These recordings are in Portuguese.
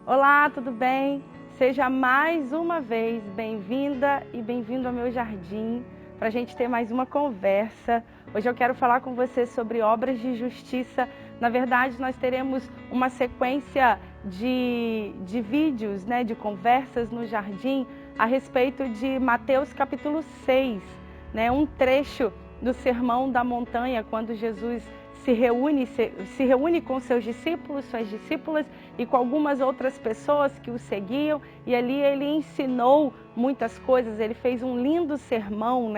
Olá, tudo bem? Seja mais uma vez bem-vinda e bem-vindo ao meu jardim para a gente ter mais uma conversa. Hoje eu quero falar com você sobre obras de justiça. Na verdade, nós teremos uma sequência de vídeos, de conversas no jardim a respeito de Mateus capítulo 6, um trecho do Sermão da Montanha, quando Jesus se reúne com seus discípulos, suas discípulas e com algumas outras pessoas que o seguiam, e ali ele ensinou muitas coisas. Ele fez um lindo sermão,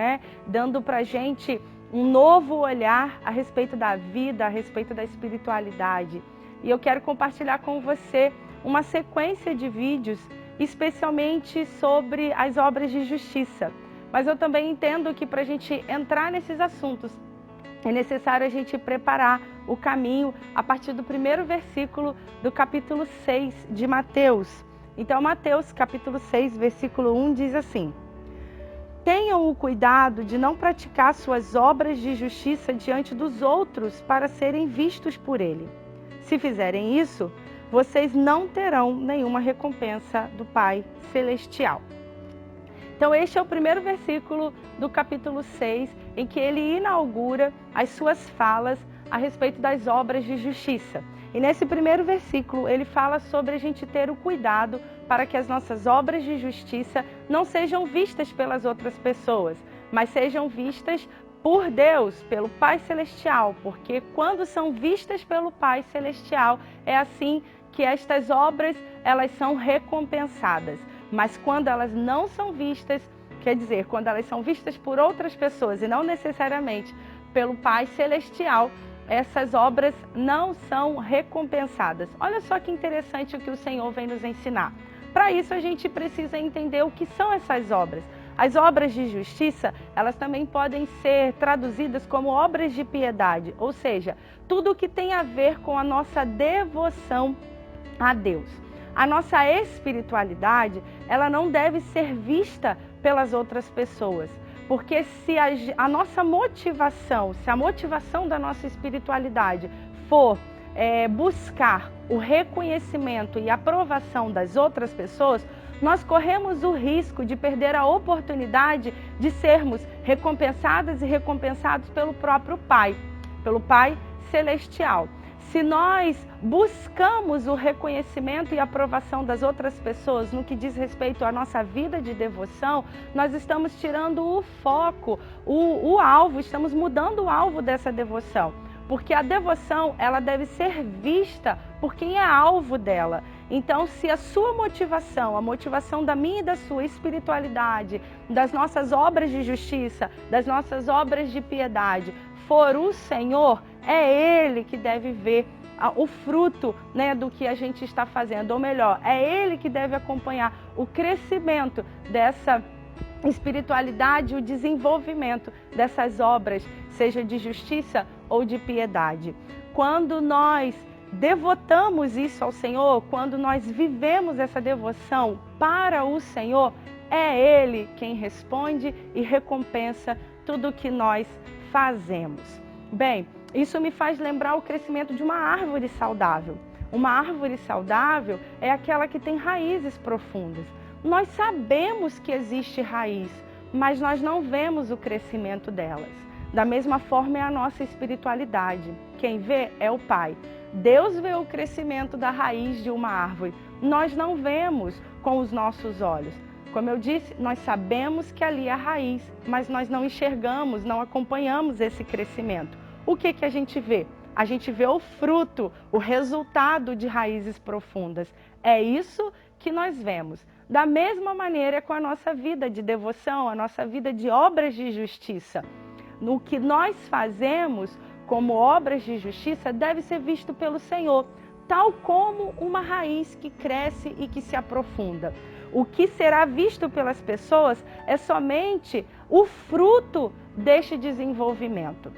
dando para a gente um novo olhar a respeito da vida, a respeito da espiritualidade. E eu quero compartilhar com você uma sequência de vídeos, especialmente sobre as obras de justiça. Mas eu também entendo que para a gente entrar nesses assuntos, é necessário a gente preparar o caminho a partir do primeiro versículo do capítulo 6 de Mateus. Então, Mateus, capítulo 6, versículo 1 diz assim: Tenham o cuidado de não praticar suas obras de justiça diante dos outros para serem vistos por ele. Se fizerem isso, vocês não terão nenhuma recompensa do Pai Celestial. Então, este é o primeiro versículo do capítulo 6, em que ele inaugura as suas falas a respeito das obras de justiça. E nesse primeiro versículo, ele fala sobre a gente ter o cuidado para que as nossas obras de justiça não sejam vistas pelas outras pessoas, mas sejam vistas por Deus, pelo Pai Celestial, porque quando são vistas pelo Pai Celestial, é assim que estas obras elas são recompensadas. Mas quando elas não são vistas, quer dizer, quando elas são vistas por outras pessoas e não necessariamente pelo Pai Celestial, essas obras não são recompensadas. Olha só que interessante o que o Senhor vem nos ensinar. Para isso a gente precisa entender o que são essas obras. As obras de justiça, elas também podem ser traduzidas como obras de piedade, ou seja, tudo o que tem a ver com a nossa devoção a Deus. A nossa espiritualidade, ela não deve ser vista pelas outras pessoas, porque se a nossa motivação, se a motivação da nossa espiritualidade for buscar o reconhecimento e aprovação das outras pessoas, nós corremos o risco de perder a oportunidade de sermos recompensadas e recompensados pelo próprio Pai, pelo Pai Celestial. Se nós buscamos o reconhecimento e aprovação das outras pessoas no que diz respeito à nossa vida de devoção, nós estamos tirando o foco, o alvo, estamos mudando o alvo dessa devoção. Porque a devoção, ela deve ser vista por quem é alvo dela. Então, se a sua motivação, a motivação da minha e da sua espiritualidade, das nossas obras de justiça, das nossas obras de piedade, for o Senhor, é Ele que deve ver o fruto do que a gente está fazendo. Ou melhor, é Ele que deve acompanhar o crescimento dessa espiritualidade, o desenvolvimento dessas obras, seja de justiça ou de piedade. Quando nós devotamos isso ao Senhor, quando nós vivemos essa devoção para o Senhor, é Ele quem responde e recompensa tudo o que nós fazemos. Bem, isso me faz lembrar o crescimento de uma árvore saudável. Uma árvore saudável é aquela que tem raízes profundas. Nós sabemos que existe raiz, mas nós não vemos o crescimento delas. Da mesma forma é a nossa espiritualidade. Quem vê é o Pai. Deus vê o crescimento da raiz de uma árvore. Nós não vemos com os nossos olhos. Como eu disse, nós sabemos que ali é a raiz, mas nós não enxergamos, não acompanhamos esse crescimento. O que a gente vê? A gente vê o fruto, o resultado de raízes profundas. É isso que nós vemos. Da mesma maneira com a nossa vida de devoção, a nossa vida de obras de justiça. No que nós fazemos como obras de justiça deve ser visto pelo Senhor, tal como uma raiz que cresce e que se aprofunda. O que será visto pelas pessoas é somente o fruto deste desenvolvimento.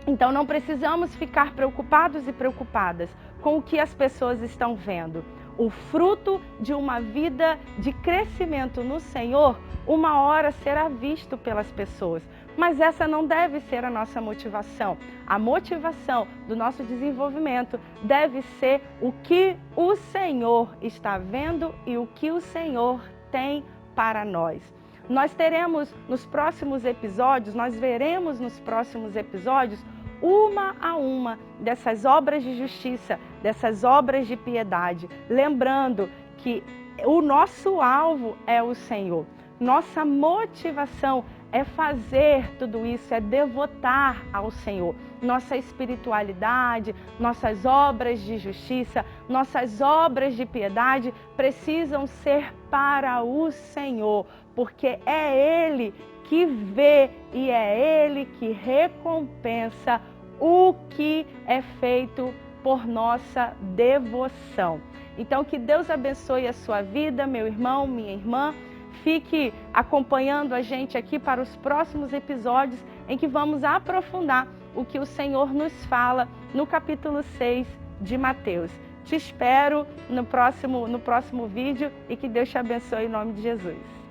Então não precisamos ficar preocupados e preocupadas com o que as pessoas estão vendo. o fruto de uma vida de crescimento no Senhor, uma hora será visto pelas pessoas. Mas essa não deve ser a nossa motivação. A motivação do nosso desenvolvimento deve ser o que o Senhor está vendo e o que o Senhor tem para nós. Nós teremos nos próximos episódios, nós veremos nos próximos episódios, uma a uma dessas obras de justiça, dessas obras de piedade, lembrando que o nosso alvo é o Senhor. Nossa motivação é fazer tudo isso, é devotar ao Senhor. Nossa espiritualidade, nossas obras de justiça, nossas obras de piedade precisam ser para o Senhor, porque é Ele que vê e é Ele que recompensa o que é feito por nossa devoção. Então, que Deus abençoe a sua vida, meu irmão, minha irmã. Fique acompanhando a gente aqui para os próximos episódios em que vamos aprofundar o que o Senhor nos fala no capítulo 6 de Mateus. Te espero no próximo vídeo e que Deus te abençoe em nome de Jesus.